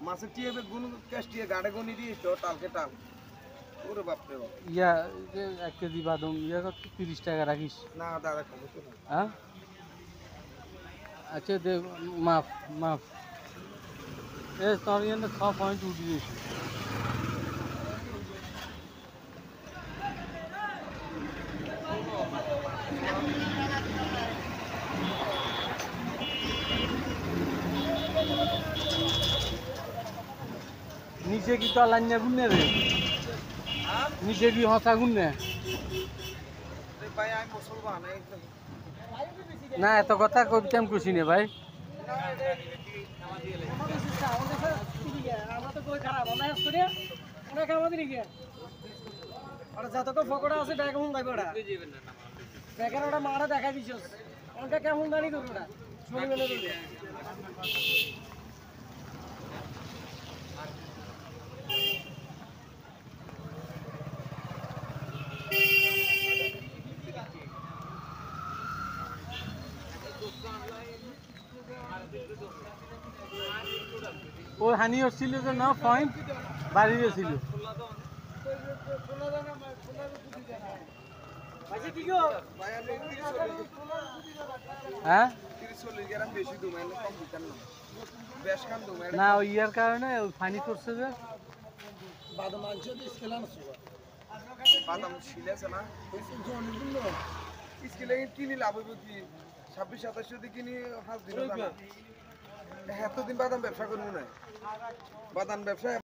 মাছের টিয়ে গুণ ক্যাশ টিয়ে গাড়ে গনি দিয়ে তো টালকে টাল ওরে বাপরে বাপ ইয়া যে 1 কেজি বাদাম ইয়া কত 30 টাকা রাখিস না দাদা কম তো না হ্যাঁ আচ্ছা দে মাফ মাফ এ তোর ইয়ে 6 পয়েন্ট উঠি দিয়েছি নিচে কি তো লাইন গুনে রে নিচে কি হসা গুনে ভাই আমি মুসলমান না এত কথা কবিতাম খুশি নে ভাই ফকড়া আছে কেমন যাইবে ওটা দেখেন ওটা মারা দেখা দিছ ওটা কেমন জানি করবো ওটা শুনি মেলে করবে ও হানি হচ্ছিল যে না পয়েন্ট বাড়ি গেছিল হ্যাঁ না ওই ইয়ার কারণে ওই ফানি করছে যে বাদাম ছিলেছে না স্কিলে কিনি লাভ হইব কি 26-27 যদি কিনি 5 দিন এতদিন বাদাম ব্যবসা করবো না বাদাম ব্যবসা